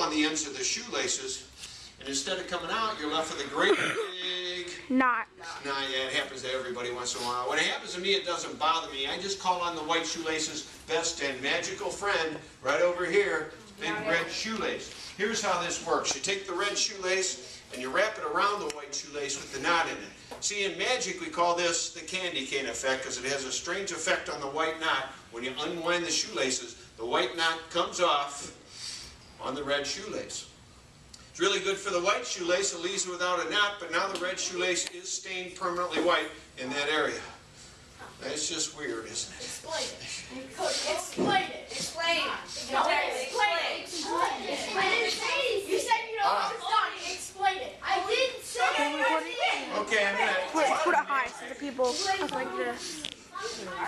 on the ends of the shoelaces, and instead of coming out, you're left with a great big knot. Nah, yeah, it happens to everybody once in a while. When it happens to me, it doesn't bother me. I just call on the white shoelaces best and magical friend right over here, big red shoelace. Here's how this works. You take the red shoelace and you wrap it around the white shoelace with the knot in it. See, in magic, we call this the candy cane effect because it has a strange effect on the white knot. When you unwind the shoelaces, the white knot comes off on the red shoelace. It's really good for the white shoelace. It leaves it without a knot, but now the red shoelace is stained permanently white in that area. That's just weird, isn't it? Explain it. Explain it. Explain. No, explain it. Explain it. You said you don't understand. Explain it. I didn't say it. Okay, I'm going to... Put it high so the people look like this.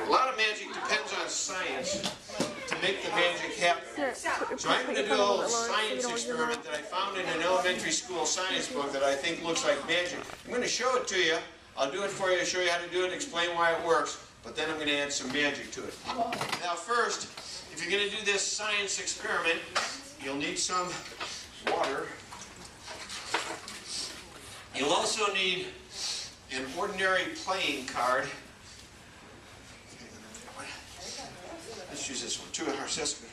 A lot of magic depends on science to make the magic happen. So I'm going to do a little science experiment that I found in an elementary school science book that I think looks like magic. I'm going to show it to you. I'll do it for you, show you how to do it, explain why it works, but then I'm going to add some magic to it. Now first, if you're going to do this science experiment, you'll need some water. You'll also need an ordinary playing card. Let's use this one, 2 hours, that's good.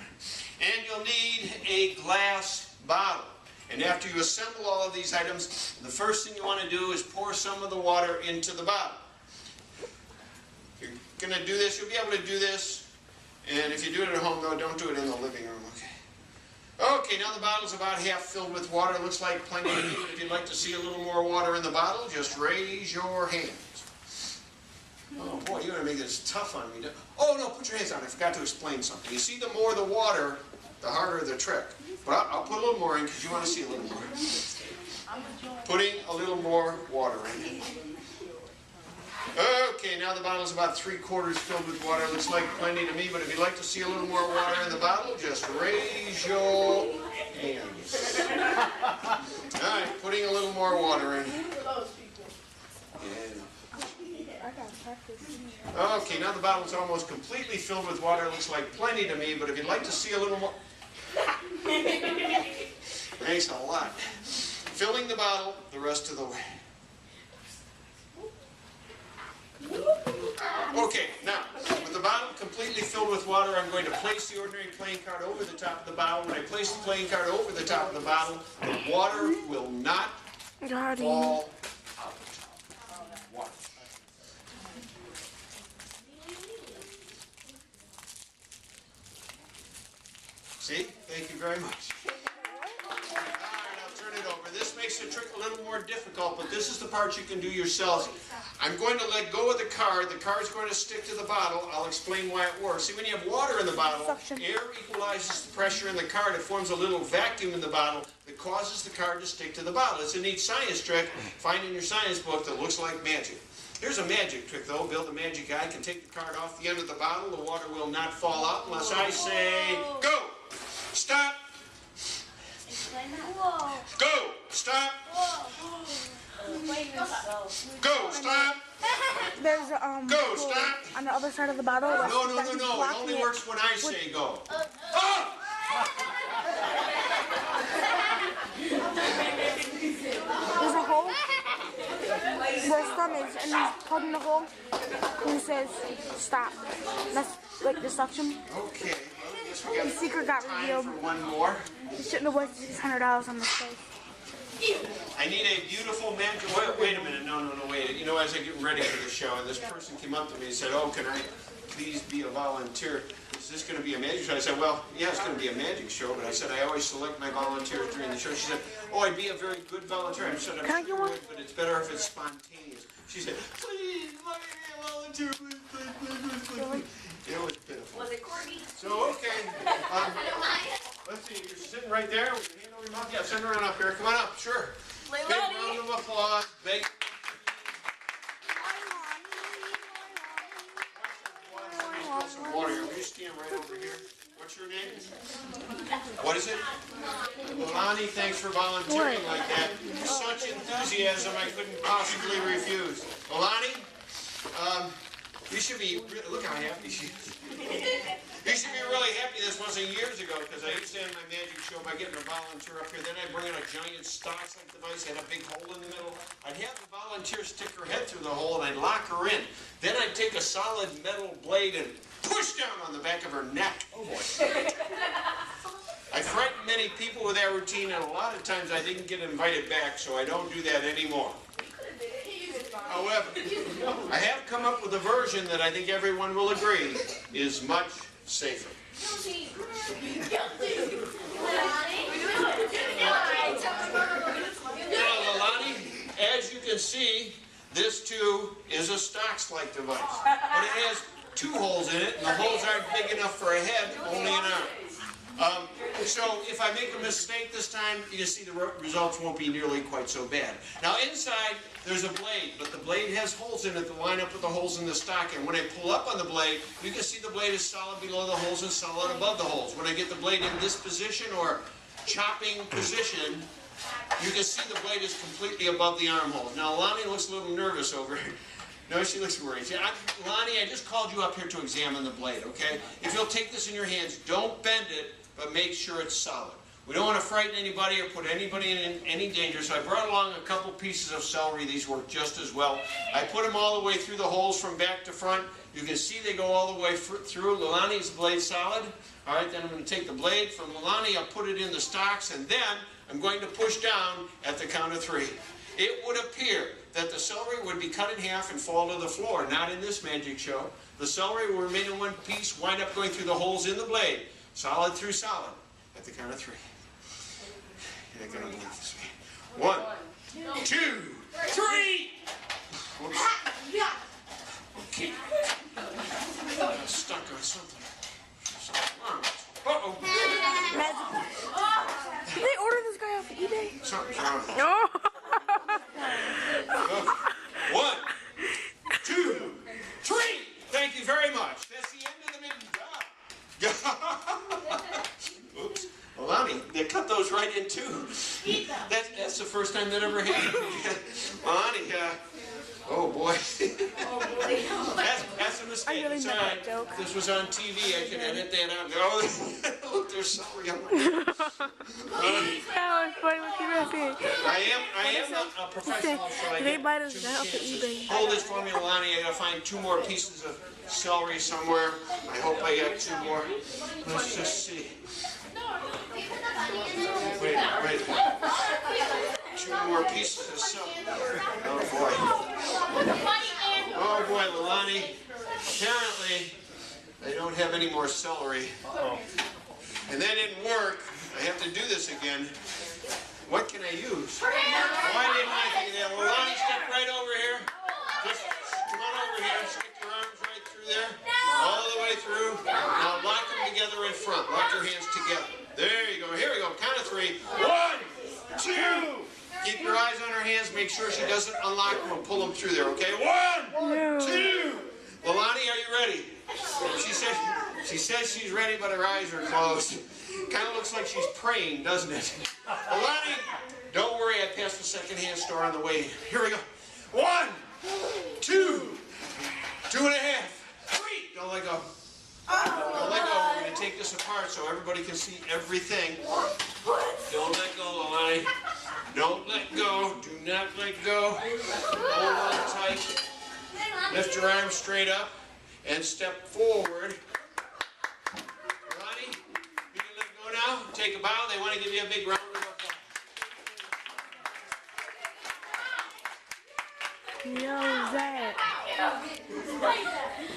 And you'll need a glass bottle. And after you assemble all of these items, the first thing you want to do is pour some of the water into the bottle. If you're going to do this, you'll be able to do this. And if you do it at home, though, don't do it in the living room, okay? Okay, now the bottle's about half filled with water. It looks like plenty to me, but if you'd like to see a little more water in the bottle, just raise your hands. Oh boy, you're going to make this tough on me. Oh no, put your hands down. I forgot to explain something. You see, the more the water, the harder the trick. But I'll put a little more in because you want to see a little more. Putting a little more water in. Okay, now the bottle's about 3/4 filled with water. Looks like plenty to me, but if you'd like to see a little more water in the bottle, just raise your hands. All right, putting a little more water in. Okay, now the bottle's almost completely filled with water. Looks like plenty to me, but if you'd like to see a little more... Thanks a lot. Filling the bottle the rest of the way. Okay, now, with the bottle completely filled with water, I'm going to place the ordinary playing card over the top of the bottle. When I place the playing card over the top of the bottle, the water will not fall out. Water. See? Thank you very much. All right, I'll turn it over. This makes the trick a little more difficult, but this is the part you can do yourselves. I'm going to let go of the card. The card's going to stick to the bottle. I'll explain why it works. See, when you have water in the bottle, air equalizes the pressure in the card. It forms a little vacuum in the bottle that causes the card to stick to the bottle. It's a neat science trick. Find in your science book that looks like magic. Here's a magic trick, though. Bill the Magic Guy can take the card off the end of the bottle. The water will not fall out unless I say, go! Stop! Whoa. Go! Stop! Whoa. Go! Stop! There's Go! Stop! on the other side of the bottle. No. It only works when I say go. Oh! There's a hole where his thumb is, and he's plugging the hole, and he says, stop. That's like the suction. Okay. Well, The secret got revealed. for one more. He shouldn't have wasted $600 on this place. I need a beautiful magic... Wait a minute. No, wait. You know, as I get ready for the show, and this person came up to me and said, oh, can I please be a volunteer? Is this going to be a magic show? I said, well, yeah, it's going to be a magic show, but I said, I always select my volunteers during the show. She said, oh, I'd be a very good volunteer. I said, I'm sure you would, but it's better if it's spontaneous. She said, please, let me be a volunteer, please. It was pitiful. Was it CARDI? So, okay. Let's see, you're sitting right there with your hand over your mouth. Yeah, send her on up here. Come on up, sure. Big round of applause. Big. Some water here. Will you stand right over here? What's your name? What is it? Lonnie, thanks for volunteering like that. Such enthusiasm I couldn't possibly refuse. Lonnie, you should be, look how happy she is. You should be really happy this wasn't years ago, because I used to end my magic show by getting a volunteer up here. Then I'd bring in a giant Stoss-like device, had a big hole in the middle. I'd have the volunteer stick her head through the hole, and I'd lock her in. Then I'd take a solid metal blade and push down on the back of her neck. Oh boy. I frightened many people with that routine, and a lot of times I didn't get invited back, so I don't do that anymore. However, I have come up with a version that I think everyone will agree is much safer. Now, Lalani, as you can see, this too is a Stoss-like device, but it has two holes in it, and the holes aren't big enough for a head, only an arm. So if I make a mistake this time, you can see the results won't be nearly quite so bad. Now inside, there's a blade, but the blade has holes in it that line up with the holes in the stock. And when I pull up on the blade, you can see the blade is solid below the holes and solid above the holes. When I get the blade in this position or chopping position, you can see the blade is completely above the armhole. Now Lonnie looks a little nervous over here. No, she looks worried. Lonnie, I just called you up here to examine the blade, okay? If you'll take this in your hands, don't bend it, but make sure it's solid. We don't want to frighten anybody or put anybody in any danger, so I brought along a couple pieces of celery. These work just as well. I put them all the way through the holes from back to front. You can see they go all the way through. Lalani's blade solid. All right, then I'm going to take the blade from Lalani, I'll put it in the stocks, and then I'm going to push down at the count of 3. It would appear that the celery would be cut in half and fall to the floor. Not in this magic show. The celery will remain in one piece, wind up going through the holes in the blade. Solid through solid. At the count of 3. You're not going to believe this. 1, 2, 3! Whoops. Okay. I'm stuck on something. Uh-oh. Did they order this guy off eBay? Something's wrong. No. Okay. 1, 2, 3! Thank you very much. That's the end of the mission. Oops. Well, Lonnie, they cut those right in two. That's the first time that ever happened. Lonnie, oh boy. That's a mistake. I really It's meant all right. that joke. This was on TV. I can edit that out. Oh, look, there's celery on my That was funny what you were saying. I am a professional, so I They get buy this 2 guy off of chances. eBay. Hold this for me, Lonnie. I gotta find 2 more pieces of celery somewhere. I hope I got 2 more. Let's just see. Wait. 2 more pieces of celery. Oh boy, Lalani. Apparently, I don't have any more celery. And that didn't work. I have to do this again. What can I use? Why didn't I think of that? Lalani, step right over here. Just come on over here. Stick your arms right through there. All the way through. Now lock them together in front. Lock your hands together. There you go. Here we go. Count of 3. 1, 2. Keep your eyes on her hands. Make sure she doesn't unlock them and pull them through there, okay? 1, 2. Lalani, are you ready? She says she's ready, but her eyes are closed. Kind of looks like she's praying, doesn't it? Lalani, don't worry. I passed the second-hand store on the way. Here we go. 1, 2, 2.5, 3. Don't let go. Don't let go. We're going to take this apart so everybody can see everything. Don't let go, Lalani. Don't let go. Do not let go. Hold on tight. Lift your arms straight up and step forward. Lalani, you can let go now. Take a bow. They want to give you a big round of applause. Yo, Zach.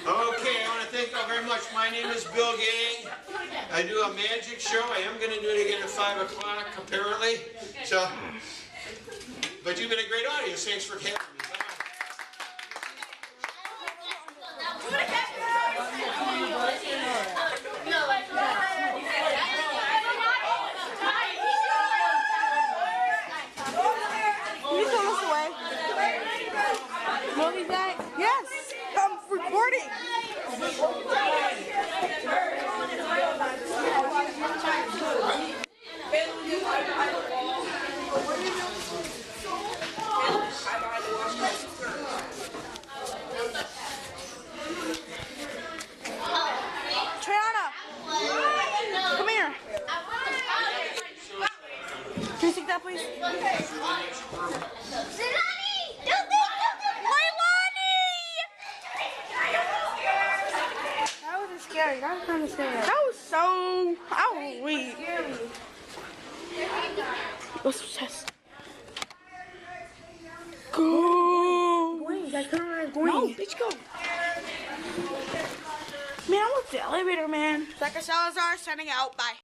Okay, I want to thank you all very much. My name is Bill Gang. I do a magic show. I am going to do it again at 5 o'clock, apparently. So, but you've been a great audience. Thanks for having me. Can you throw this away? Movie Zach? Yes. I'm recording. Triana. that, please. Leilani! That was scary. That was kind of scary. That was so. I was weak. What's the test? Go. Going. That camera is going. No, bitch, go. Man, I love the elevator, man. Becca Salazar signing out. Bye.